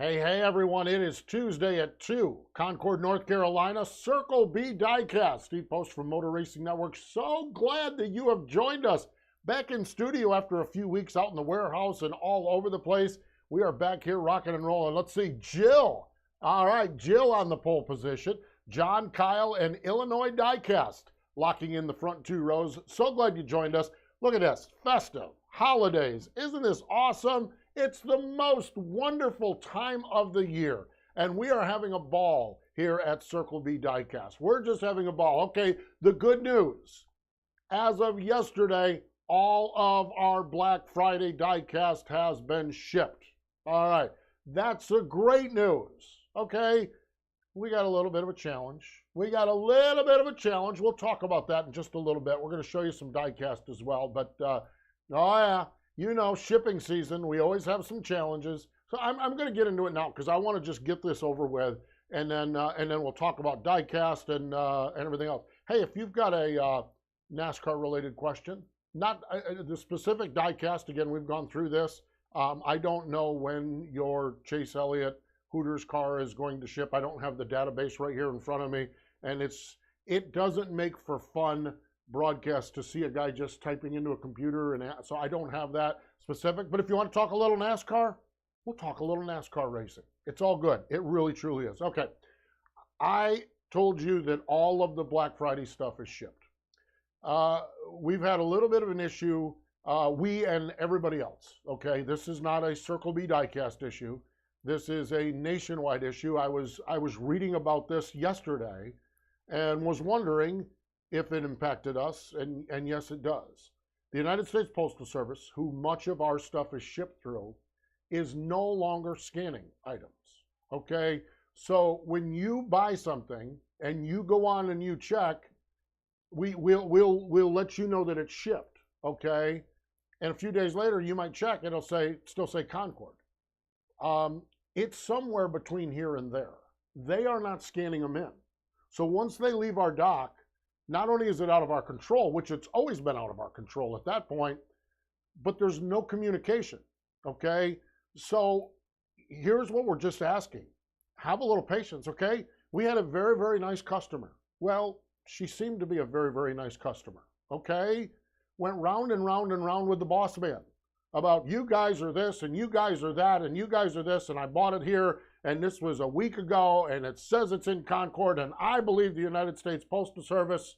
Hey, everyone. It is Tuesday at 2, Concord, North Carolina. Circle B Diecast. Steve Post from Motor Racing Network. So glad that you have joined us. Back in studio after a few weeks out in the warehouse and all over the place. We are back here rocking and rolling. Let's see, Jill. All right, Jill on the pole position. John, Kyle, and Illinois Diecast locking in the front two rows. So glad you joined us. Look at this. Festive. Holidays. Isn't this awesome? It's the most wonderful time of the year, and we are having a ball here at Circle B Diecast. We're just having a ball. Okay, the good news, as of yesterday, all of our Black Friday diecast has been shipped. All right, that's the great news. Okay, we got a little bit of a challenge. We'll talk about that in just a little bit. We're going to show you some diecast as well, but oh yeah. You know, shipping season, we always have some challenges. So I'm going to get into it now because I want to just get this over with, and then we'll talk about diecast and everything else. Hey, if you've got a NASCAR-related question, not the specific diecast, again, we've gone through this. I don't know when your Chase Elliott Hooters car is going to ship. I don't have the database right here in front of me, and it doesn't make for fun broadcast to see a guy just typing into a computer, and so I don't have that specific. But if you want to talk a little NASCAR, we'll talk a little NASCAR racing. It's all good. It really truly is. Okay, I told you that all of the Black Friday stuff is shipped. We've had a little bit of an issue, we and everybody else. Okay, this is not a Circle B Diecast issue. This is a nationwide issue. I was reading about this yesterday and was wondering if it impacted us, and yes, it does. The United States Postal Service, who much of our stuff is shipped through, is no longer scanning items, okay? So when you buy something and you go on and you check, we'll let you know that it's shipped, okay? And a few days later, you might check, it'll still say Concord. It's somewhere between here and there. They are not scanning them in. So once they leave our dock, not only is it out of our control, which it's always been out of our control at that point, but there's no communication, okay? So here's what we're just asking. Have a little patience, okay? We had a very, very nice customer. Well, she seemed to be a very, very nice customer, okay? Went round and round and round with the boss man about you guys are this and you guys are that and you guys are this and I bought it here and this was a week ago, and it says it's in Concord, and I believe the United States Postal Service.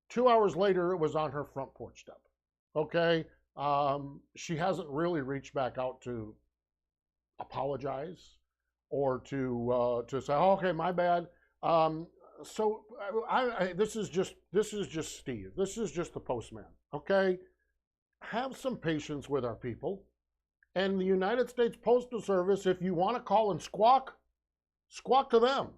2 hours later, it was on her front porch step, okay? She hasn't really reached back out to apologize or to say, oh, okay, my bad. So this is just Steve. This is just the postman, okay? Have some patience with our people. And the United States Postal Service, if you want to call and squawk to them.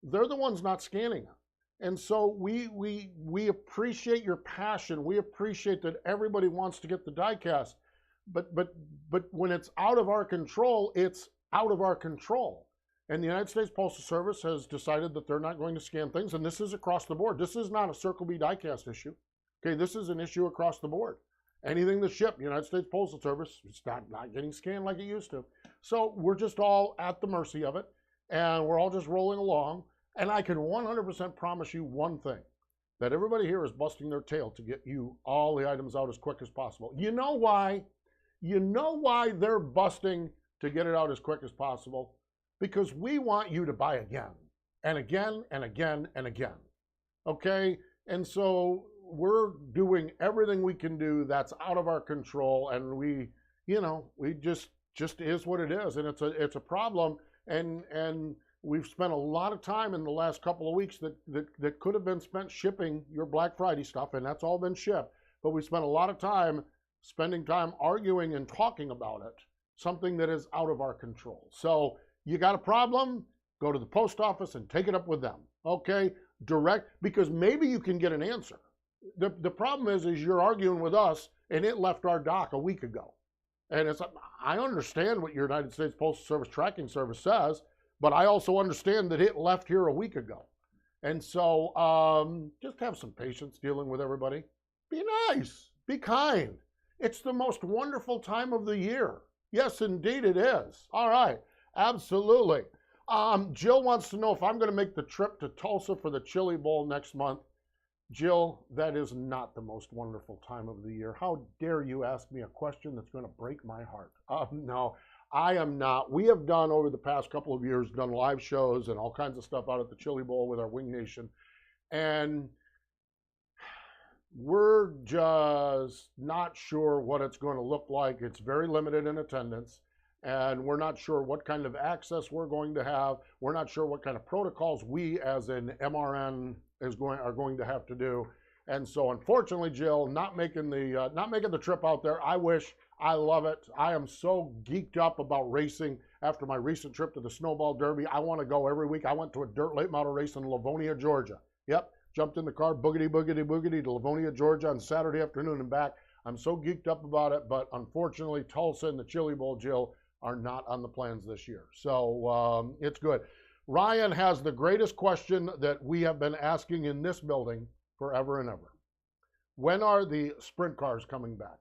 They're the ones not scanning them. And so we appreciate your passion. We appreciate that everybody wants to get the diecast. But when it's out of our control, it's out of our control. And the United States Postal Service has decided that they're not going to scan things. And this is across the board. This is not a Circle B diecast issue. Okay, this is an issue across the board. Anything that's shipped, United States Postal Service, it's not getting scanned like it used to. So we're just all at the mercy of it, and we're all just rolling along. And I can 100% promise you one thing, that everybody here is busting their tail to get you all the items out as quick as possible. You know why? You know why they're busting to get it out as quick as possible? Because we want you to buy again, and again, and again, and again. Okay? And so we're doing everything we can do that's out of our control, and we just is what it is, and it's a problem, and we've spent a lot of time in the last couple of weeks that could have been spent shipping your Black Friday stuff, and that's all been shipped, but we spent a lot of time spending time arguing and talking about it, something that is out of our control. So you got a problem, go to the post office and take it up with them, okay? Direct, because maybe you can get an answer. The problem is you're arguing with us, and it left our dock a week ago. And I understand what your United States Postal Service tracking service says, but I also understand that it left here a week ago. And so just have some patience dealing with everybody. Be nice. Be kind. It's the most wonderful time of the year. Yes, indeed it is. All right. Absolutely. Jill wants to know if I'm going to make the trip to Tulsa for the Chili Bowl next month. Jill, that is not the most wonderful time of the year. How dare you ask me a question that's going to break my heart? No, I am not. We have done, over the past couple of years, done live shows and all kinds of stuff out at the Chili Bowl with our Wing Nation. And we're just not sure what it's going to look like. It's very limited in attendance. And we're not sure what kind of access we're going to have. We're not sure what kind of protocols we, as an MRN, are going to have to do. And so, unfortunately, Jill, not making the trip out there. I wish. I love it. I am so geeked up about racing after my recent trip to the Snowball Derby. I want to go every week. I went to a dirt late model race in Livonia, Georgia. Yep, jumped in the car, boogity, boogity, boogity to Livonia, Georgia on Saturday afternoon and back. I'm so geeked up about it, but unfortunately, Tulsa and the Chili Bowl, Jill, are not on the plans this year. So it's good. Ryan has the greatest question that we have been asking in this building forever and ever. When are the sprint cars coming back?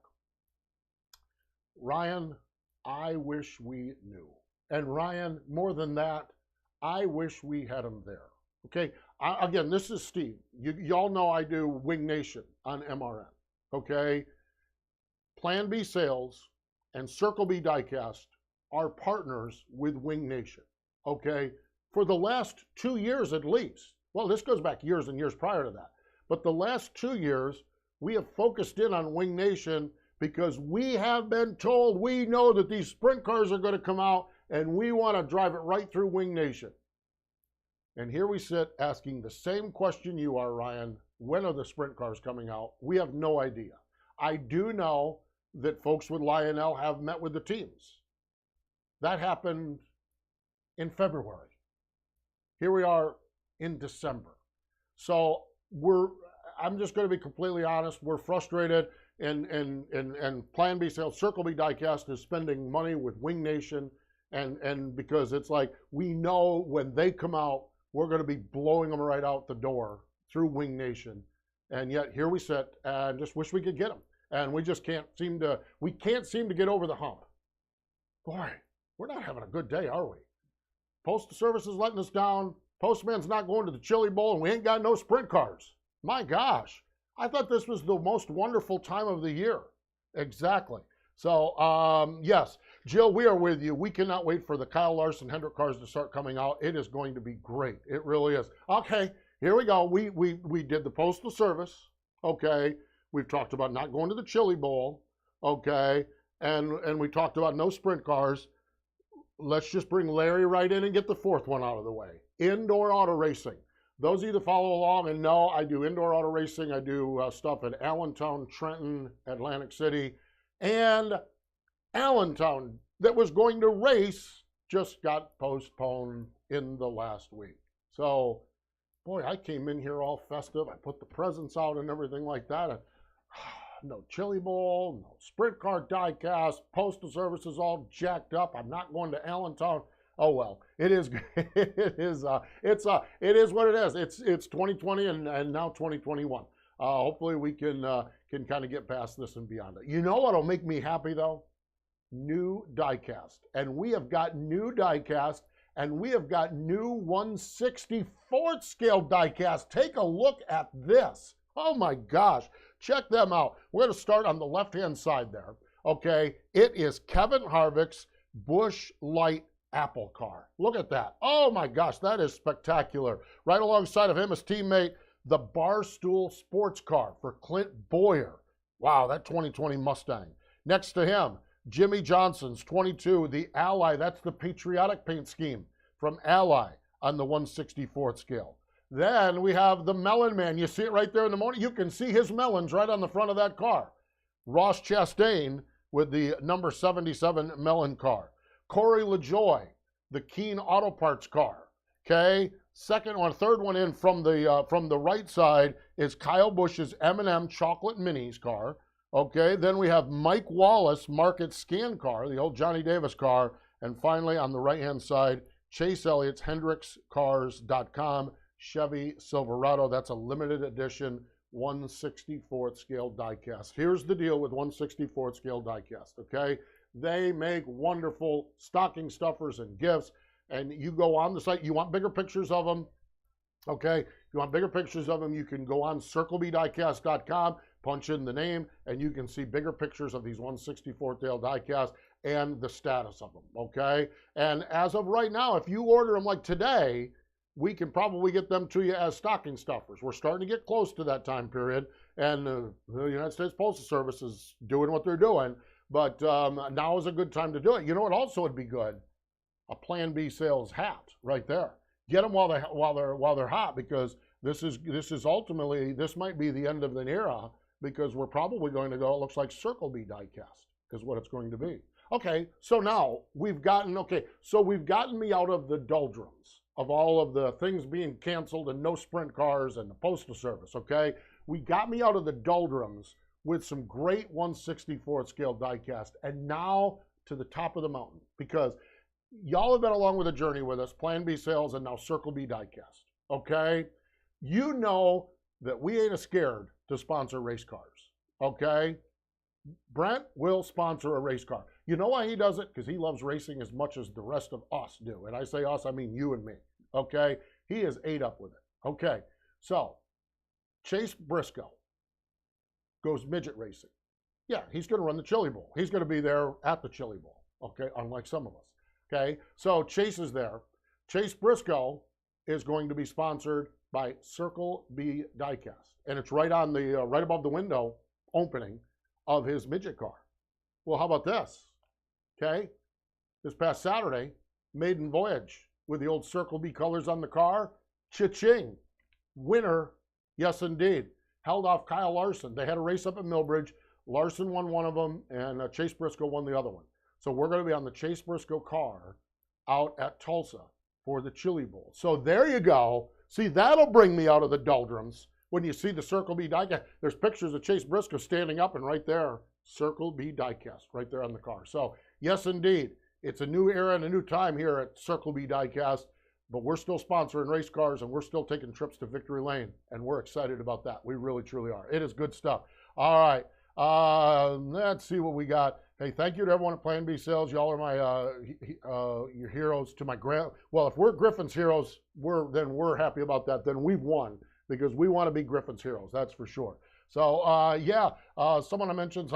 Ryan, I wish we knew. And Ryan, more than that, I wish we had them there. Okay, again, this is Steve. Y'all know I do Wing Nation on MRN. Okay, Plan B Sales and Circle B Diecast are partners with Wing Nation. Okay, for the last 2 years at least. Well, this goes back years and years prior to that. But the last 2 years, we have focused in on Wing Nation because we have been told, we know that these sprint cars are going to come out and we want to drive it right through Wing Nation. And here we sit asking the same question you are, Ryan. When are the sprint cars coming out? We have no idea. I do know that folks with Lionel have met with the teams. That happened in February. Here we are in December. So I'm just going to be completely honest. We're frustrated, and Plan B Sales, Circle B Diecast is spending money with Wing Nation, and because it's like, we know when they come out, we're going to be blowing them right out the door through Wing Nation. And yet here we sit and just wish we could get them. And we just can't seem to get over the hump. Boy, we're not having a good day, are we? Postal Service is letting us down. Postman's not going to the Chili Bowl, and we ain't got no sprint cars. My gosh, I thought this was the most wonderful time of the year. Exactly. So, yes, Jill, we are with you. We cannot wait for the Kyle Larson Hendrick cars to start coming out. It is going to be great. It really is. Okay, here we go. We did the Postal Service. Okay, we've talked about not going to the Chili Bowl. Okay, and we talked about no sprint cars. Let's just bring Larry right in and get the fourth one out of the way. Indoor auto racing. Those of you that follow along and know, I do indoor auto racing. I do stuff in Allentown, Trenton, Atlantic City, and Allentown that was going to race just got postponed in the last week. So, boy, I came in here all festive. I put the presents out and everything like that. No Chili Bowl, no sprint car diecast, Postal Service is all jacked up. I'm not going to Allentown. Oh well, it is. It is what it is. It's 2020 and now 2021. Hopefully we can kind of get past this and beyond it. You know what'll make me happy though? New diecast, and we have got new diecast, and we have got new 1/64th scale diecast. Take a look at this. Oh my gosh. Check them out. We're going to start on the left-hand side there. Okay, it is Kevin Harvick's Busch Light Apple car. Look at that. Oh my gosh, that is spectacular. Right alongside of him, his teammate, the Barstool Sports Car for Clint Boyer. Wow, that 2020 Mustang. Next to him, Jimmy Johnson's 22, the Ally. That's the patriotic paint scheme from Ally on the 1/64th scale. Then we have the Melon Man. You see it right there in the morning. You can see his melons right on the front of that car. Ross Chastain with the number 77 Melon car. Corey LaJoie, the Keen Auto Parts car. Okay, third one in from the right side is Kyle Busch's M&M Chocolate Minis car. Okay, then we have Mike Wallace Market Scan car, the old Johnny Davis car, and finally on the right-hand side, Chase Elliott's HendricksCars.com. Chevy Silverado. That's a limited edition 1/64th scale diecast. Here's the deal with 1/64th scale diecast, okay? They make wonderful stocking stuffers and gifts. And you go on the site, you want bigger pictures of them, okay? If you want bigger pictures of them, you can go on circlebdiecast.com, punch in the name, and you can see bigger pictures of these 1/64 tail diecast and the status of them, okay? And as of right now, if you order them like today, we can probably get them to you as stocking stuffers. We're starting to get close to that time period, and the United States Postal Service is doing what they're doing, but now is a good time to do it. You know what also would be good? A Plan B sales hat right there. Get them while they're hot, because this is ultimately, this might be the end of an era, because we're probably going to go, it looks like Circle B diecast is what it's going to be. Okay, so now we've gotten me out of the doldrums of all of the things being canceled and no sprint cars and the Postal Service, okay? We got me out of the doldrums with some great 1/64 scale diecast, and now to the top of the mountain, because y'all have been along with the journey with us, Plan B sales and now Circle B diecast, okay? You know that we ain't scared to sponsor race cars, okay? Brent will sponsor a race car. You know why he does it? Because he loves racing as much as the rest of us do. And I say us, I mean you and me, okay? He is ate up with it, okay? So, Chase Briscoe goes midget racing. Yeah, he's going to run the Chili Bowl. He's going to be there at the Chili Bowl, okay? Unlike some of us, okay? So, Chase is there. Chase Briscoe is going to be sponsored by Circle B Diecast. And it's right on the, right above the window opening of his midget car. Well, how about this? Okay, this past Saturday, maiden voyage with the old Circle B colors on the car. Cha-ching, winner, yes indeed. Held off Kyle Larson. They had a race up at Millbridge. Larson won one of them, and Chase Briscoe won the other one. So we're going to be on the Chase Briscoe car out at Tulsa for the Chili Bowl. So there you go. See, that'll bring me out of the doldrums. When you see the Circle B diecast, there's pictures of Chase Briscoe standing up, and right there, Circle B diecast, right there on the car. So, yes, indeed, it's a new era and a new time here at Circle B Diecast, but we're still sponsoring race cars, and we're still taking trips to Victory Lane, and we're excited about that. We really, truly are. It is good stuff. All right, let's see what we got. Hey, thank you to everyone at Plan B Sales. Y'all are my your heroes to my well, if we're Griffin's heroes, then we're happy about that. Then we've won, because we want to be Griffin's heroes, that's for sure. So, yeah, someone mentioned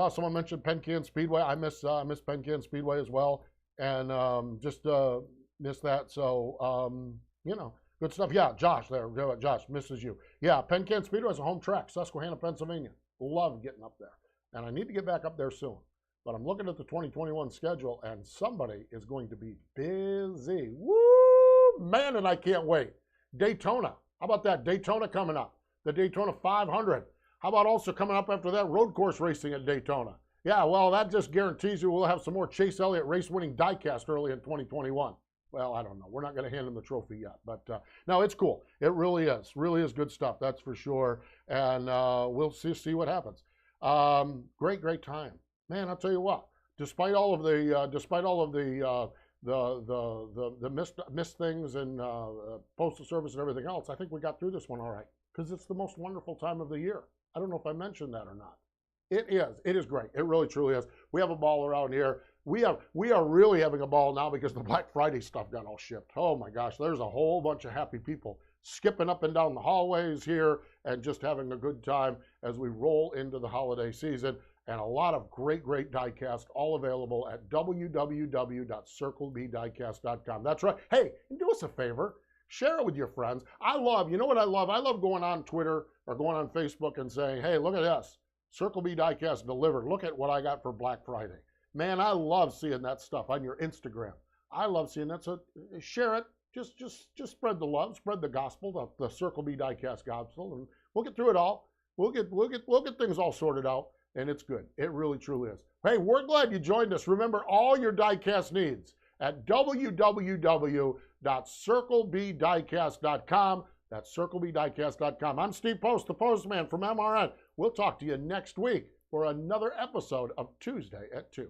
Penn Can Speedway. I miss Penn Can Speedway as well, and just missed that. So, you know, good stuff. Yeah, Josh there. Josh misses you. Yeah, Penn Can Speedway is a home track, Susquehanna, Pennsylvania. Love getting up there, and I need to get back up there soon. But I'm looking at the 2021 schedule, and somebody is going to be busy. Woo, man, and I can't wait. Daytona. How about that? Daytona coming up. The Daytona 500. How about also coming up after that, road course racing at Daytona? Yeah, well, that just guarantees you we'll have some more Chase Elliott race-winning diecast early in 2021. Well, I don't know. We're not going to hand him the trophy yet. But, no, it's cool. It really is. Really is good stuff, that's for sure. And we'll see what happens. Great time. Man, I'll tell you what. Despite all of the missed things and Postal Service and everything else, I think we got through this one all right, because it's the most wonderful time of the year. I don't know if I mentioned that or not. It is great. It really truly is. We have a ball around here. We are really having a ball now because the Black Friday stuff got all shipped. Oh my gosh, there's a whole bunch of happy people skipping up and down the hallways here and just having a good time as we roll into the holiday season. And a lot of great diecast, all available at www.circlebdiecast.com. That's right. Hey, do us a favor. Share it with your friends. You know what I love? I love going on Twitter or going on Facebook and saying, hey, look at this. Circle B Diecast delivered. Look at what I got for Black Friday. Man, I love seeing that stuff on your Instagram. I love seeing that. So share it. Just spread the love, spread the gospel, the Circle B Diecast gospel, and we'll get through it all. We'll get things all sorted out. And it's good. It really, truly is. Hey, we're glad you joined us. Remember all your diecast needs at www.circlebdiecast.com. That's circlebdiecast.com. I'm Steve Post, the Postman from MRN. We'll talk to you next week for another episode of Tuesday at 2.